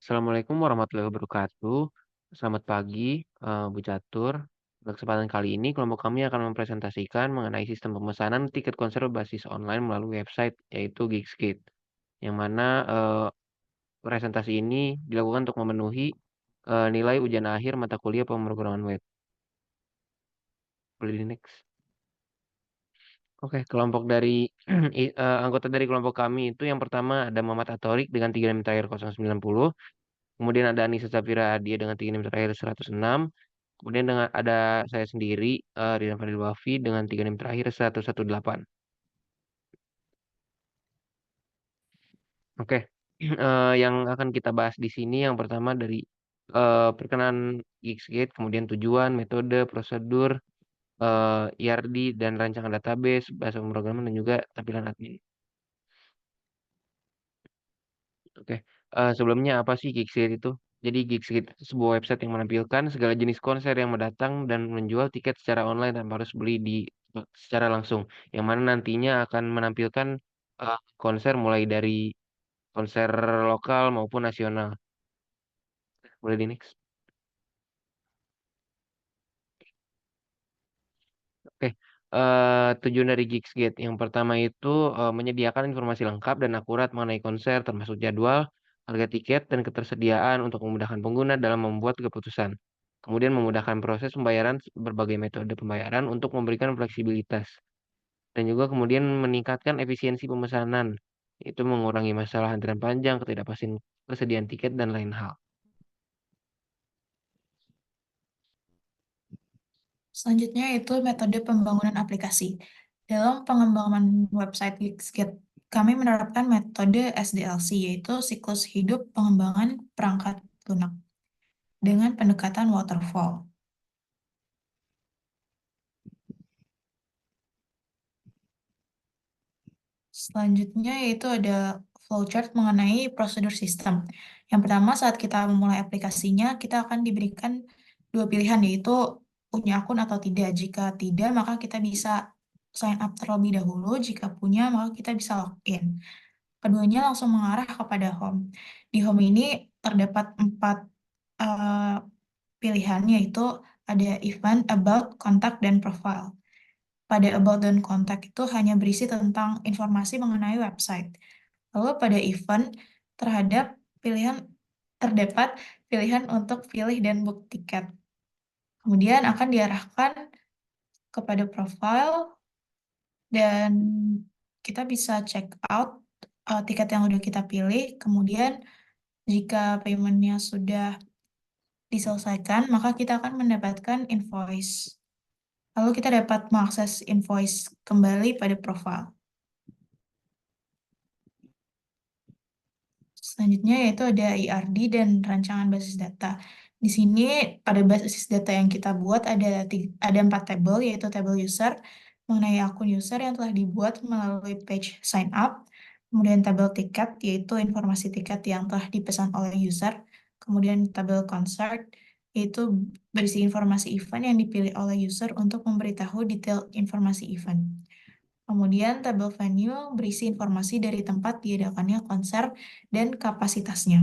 Assalamualaikum warahmatullahi wabarakatuh. Selamat pagi, Bu Catur. Pada kesempatan kali ini, kelompok kami akan mempresentasikan mengenai sistem pemesanan tiket konser berbasis online melalui website, yaitu Geekscape. Yang mana presentasi ini dilakukan untuk memenuhi nilai ujian akhir mata kuliah pemrograman web. Boleh di next. Oke, kelompok dari anggota dari kelompok kami itu yang pertama ada Muhammad Atorik dengan 3 NIM terakhir 090. Kemudian ada Anissa Safira Adia dengan 3 NIM terakhir 106. Kemudian dengan ada saya sendiri, Ridan Fadil Wafi dengan 3 NIM terakhir 118. Oke, yang akan kita bahas di sini yang pertama dari perkenalan Geeksgate, kemudian tujuan, metode, prosedur, IRD, dan rancangan database, bahasa pemrograman, dan juga tampilan admin. Oke, sebelumnya apa sih Geeksgate itu? Jadi Geeksgate itu sebuah website yang menampilkan segala jenis konser yang mendatang dan menjual tiket secara online tanpa harus beli secara langsung. Yang mana nantinya akan menampilkan konser mulai dari konser lokal maupun nasional. Boleh di next. Oke, tujuan dari Geeksgate yang pertama itu menyediakan informasi lengkap dan akurat mengenai konser, termasuk jadwal, harga tiket, dan ketersediaan untuk memudahkan pengguna dalam membuat keputusan. Kemudian memudahkan proses pembayaran berbagai metode pembayaran untuk memberikan fleksibilitas. Dan juga kemudian meningkatkan efisiensi pemesanan, itu mengurangi masalah antrian panjang, ketidakpastian kesediaan tiket, dan lain hal. Selanjutnya itu metode pembangunan aplikasi. Dalam pengembangan website Geekscape, kami menerapkan metode SDLC, yaitu siklus hidup pengembangan perangkat lunak dengan pendekatan waterfall. Selanjutnya yaitu ada flowchart mengenai prosedur sistem. Yang pertama, saat kita memulai aplikasinya, kita akan diberikan dua pilihan, yaitu punya akun atau tidak. Jika tidak, maka kita bisa sign up terlebih dahulu. Jika punya, maka kita bisa login. Keduanya langsung mengarah kepada home. Di home ini terdapat empat eh, pilihan, yaitu ada event, about, contact, dan profile. Pada about dan contact itu hanya berisi tentang informasi mengenai website. Lalu pada event terhadap pilihan terdapat pilihan untuk pilih dan book tiket. Kemudian akan diarahkan kepada profile dan kita bisa check out tiket yang sudah kita pilih. Kemudian jika paymentnya sudah diselesaikan, maka kita akan mendapatkan invoice. Lalu kita dapat mengakses invoice kembali pada profile. Selanjutnya yaitu ada IRD dan rancangan basis data. Di sini pada basis data yang kita buat ada 4 tabel, yaitu tabel user mengenai akun user yang telah dibuat melalui page sign up, kemudian tabel tiket yaitu informasi tiket yang telah dipesan oleh user, kemudian tabel concert yaitu berisi informasi event yang dipilih oleh user untuk memberitahu detail informasi event. Kemudian tabel venue berisi informasi dari tempat diadakannya konser dan kapasitasnya.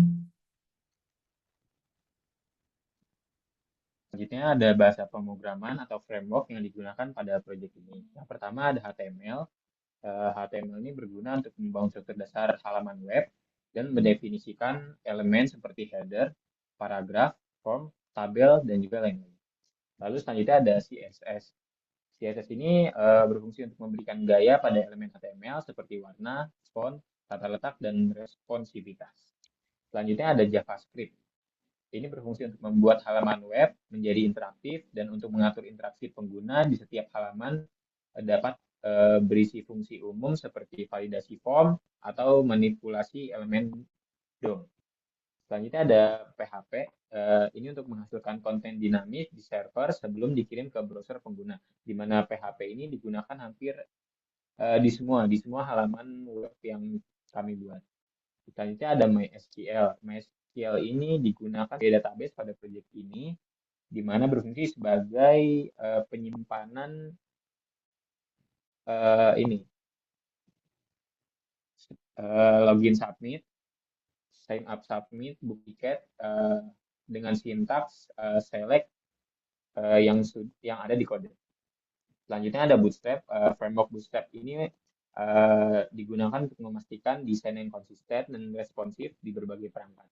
Selanjutnya ada bahasa pemrograman atau framework yang digunakan pada proyek ini. Yang pertama ada HTML. HTML ini berguna untuk membangun struktur dasar halaman web dan mendefinisikan elemen seperti header, paragraf, form, tabel, dan juga lain-lain. Lalu selanjutnya ada CSS. CSS ini berfungsi untuk memberikan gaya pada elemen HTML seperti warna, font, tata letak, dan responsivitas. Selanjutnya ada JavaScript. Ini berfungsi untuk membuat halaman web menjadi interaktif dan untuk mengatur interaksi pengguna di setiap halaman dapat berisi fungsi umum seperti validasi form atau manipulasi elemen DOM. Selanjutnya ada PHP. Ini untuk menghasilkan konten dinamis di server sebelum dikirim ke browser pengguna, di mana PHP ini digunakan hampir di semua halaman web yang kami buat. Selanjutnya ada MySQL. MySQL ini digunakan sebagai database pada proyek ini, di mana berfungsi sebagai penyimpanan ini login submit sign up submit book tiket dengan sintaks select yang ada di kode. Selanjutnya ada Bootstrap. Framework Bootstrap ini digunakan untuk memastikan desain yang konsisten dan responsif di berbagai perangkat.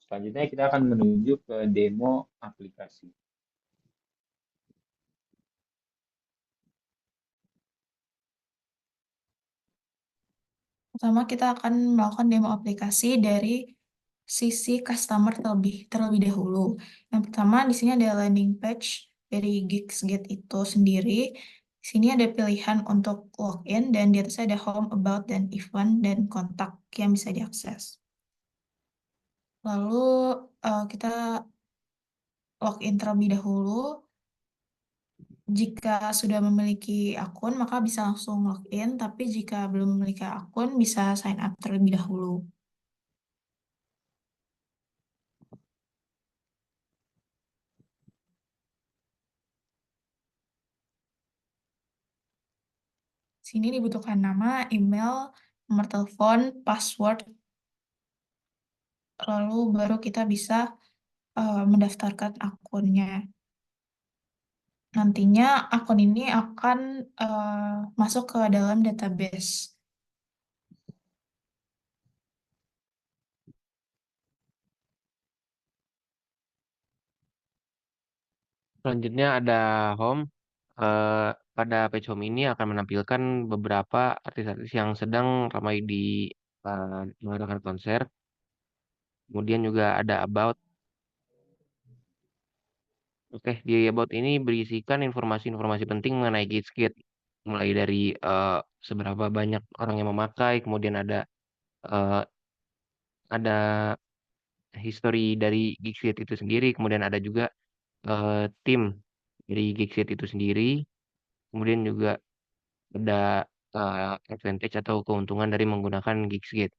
Selanjutnya kita akan menuju ke demo aplikasi. Pertama, kita akan melakukan demo aplikasi dari sisi customer terlebih dahulu. Yang pertama, di sini ada landing page dari Geeksgate itu sendiri. Di sini ada pilihan untuk login, dan di atasnya ada home, about, dan event, dan kontak yang bisa diakses. Lalu kita login terlebih dahulu. Jika sudah memiliki akun, maka bisa langsung login, tapi jika belum memiliki akun, bisa sign up terlebih dahulu. Sini dibutuhkan nama, email, nomor telepon, password, lalu baru kita bisa mendaftarkan akunnya. Nantinya akun ini akan masuk ke dalam database. Selanjutnya ada home. Pada page home ini akan menampilkan beberapa artis-artis yang sedang ramai di mengadakan konser. Kemudian juga ada about. Oke, di about ini berisikan informasi-informasi penting mengenai Geeksgate. Mulai dari seberapa banyak orang yang memakai, kemudian eh, ada history dari Geeksgate itu sendiri, kemudian ada juga tim dari Geeksgate itu sendiri, kemudian juga ada advantage atau keuntungan dari menggunakan Geeksgate.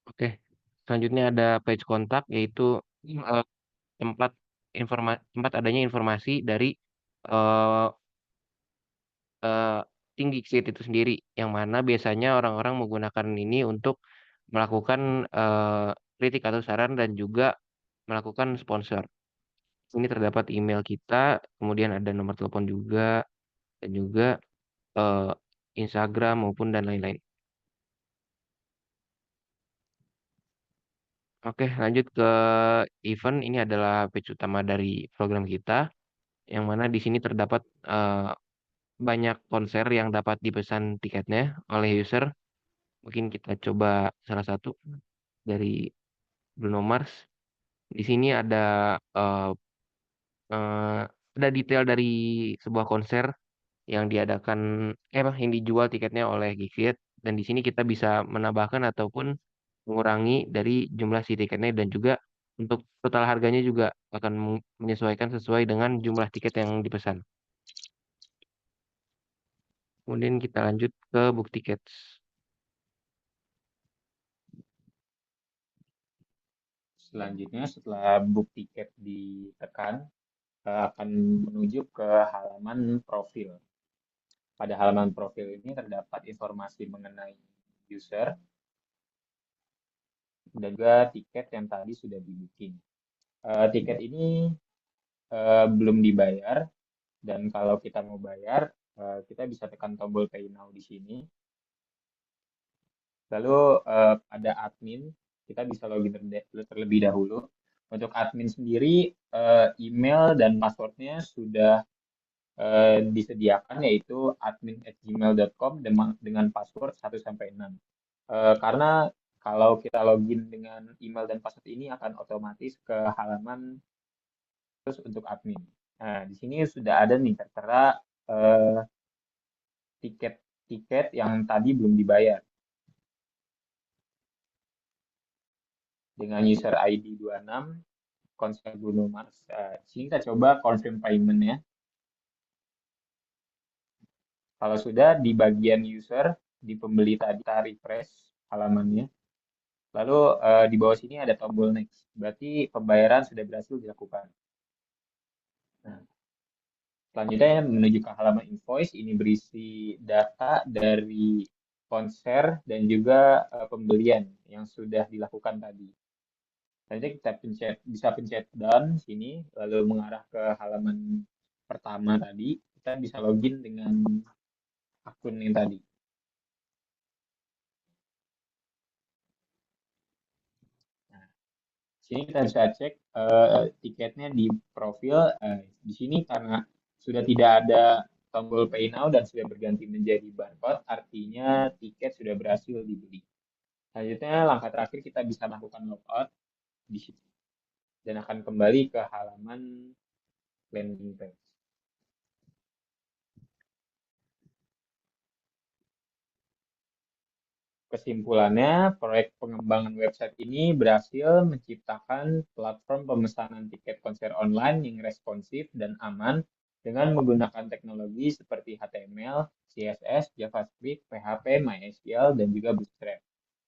Oke, selanjutnya ada page kontak, yaitu eh, tempat tempat adanya informasi dari eh, tim Geeksgate itu sendiri, yang mana biasanya orang-orang menggunakan ini untuk melakukan kritik atau saran dan juga melakukan sponsor. Ini terdapat email kita, kemudian ada nomor telepon juga, dan juga eh, Instagram maupun dan lain-lain. Oke, lanjut ke event. Ini adalah page utama dari program kita, yang mana di sini terdapat banyak konser yang dapat dipesan tiketnya oleh user. Mungkin kita coba salah satu dari Bruno Mars. Di sini eh, eh, ada detail dari sebuah konser yang diadakan, yang dijual tiketnya oleh Geeksit, dan di sini kita bisa menambahkan ataupun mengurangi dari jumlah si tiketnya, dan juga untuk total harganya juga akan menyesuaikan sesuai dengan jumlah tiket yang dipesan. Kemudian kita lanjut ke book tickets. Selanjutnya setelah book tiket ditekan, akan menuju ke halaman profil. Pada halaman profil ini terdapat informasi mengenai user dan juga tiket yang tadi sudah di-booking. Tiket ini belum dibayar, dan kalau kita mau bayar, kita bisa tekan tombol Pay Now di sini. Lalu ada admin, kita bisa login terlebih dahulu. Untuk admin sendiri, email dan passwordnya sudah disediakan, yaitu admin@gmail.com dengan password 1-6. Karena kalau kita login dengan email dan password ini akan otomatis ke halaman terus untuk admin. Nah, di sini sudah ada nih tertera tiket-tiket yang tadi belum dibayar dengan user ID 26 konser Bruno Mars. Di sini kita coba confirm payment ya. Kalau sudah di bagian user, di pembeli tadi kita refresh halamannya. Lalu di bawah sini ada tombol next. Berarti pembayaran sudah berhasil dilakukan. Nah, Selanjutnya menuju ke halaman invoice, ini berisi data dari konser dan juga pembelian yang sudah dilakukan tadi. Nanti kita bisa pencet done sini, lalu mengarah ke halaman pertama tadi, kita bisa login dengan akun yang tadi. Nah, sini kita bisa cek tiketnya di profil. Di sini karena sudah tidak ada tombol pay now dan sudah berganti menjadi barcode, artinya tiket sudah berhasil dibeli. Selanjutnya langkah terakhir kita bisa lakukan logout di situ dan akan kembali ke halaman landing page. Kesimpulannya, proyek pengembangan website ini berhasil menciptakan platform pemesanan tiket konser online yang responsif dan aman dengan menggunakan teknologi seperti HTML, CSS, JavaScript, PHP, MySQL, dan juga Bootstrap.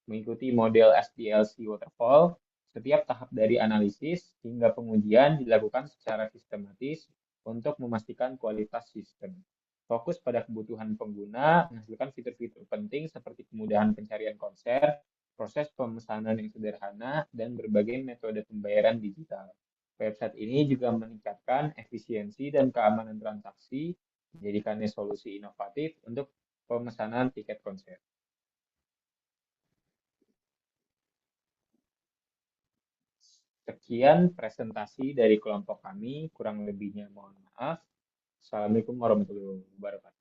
Mengikuti model SDLC Waterfall, setiap tahap dari analisis hingga pengujian dilakukan secara sistematis untuk memastikan kualitas sistem. Fokus pada kebutuhan pengguna, menghasilkan fitur-fitur penting seperti kemudahan pencarian konser, proses pemesanan yang sederhana, dan berbagai metode pembayaran digital. Website ini juga meningkatkan efisiensi dan keamanan transaksi, menjadikannya solusi inovatif untuk pemesanan tiket konser. Sekian presentasi dari kelompok kami, kurang lebihnya mohon maaf. Assalamualaikum warahmatullahi wabarakatuh.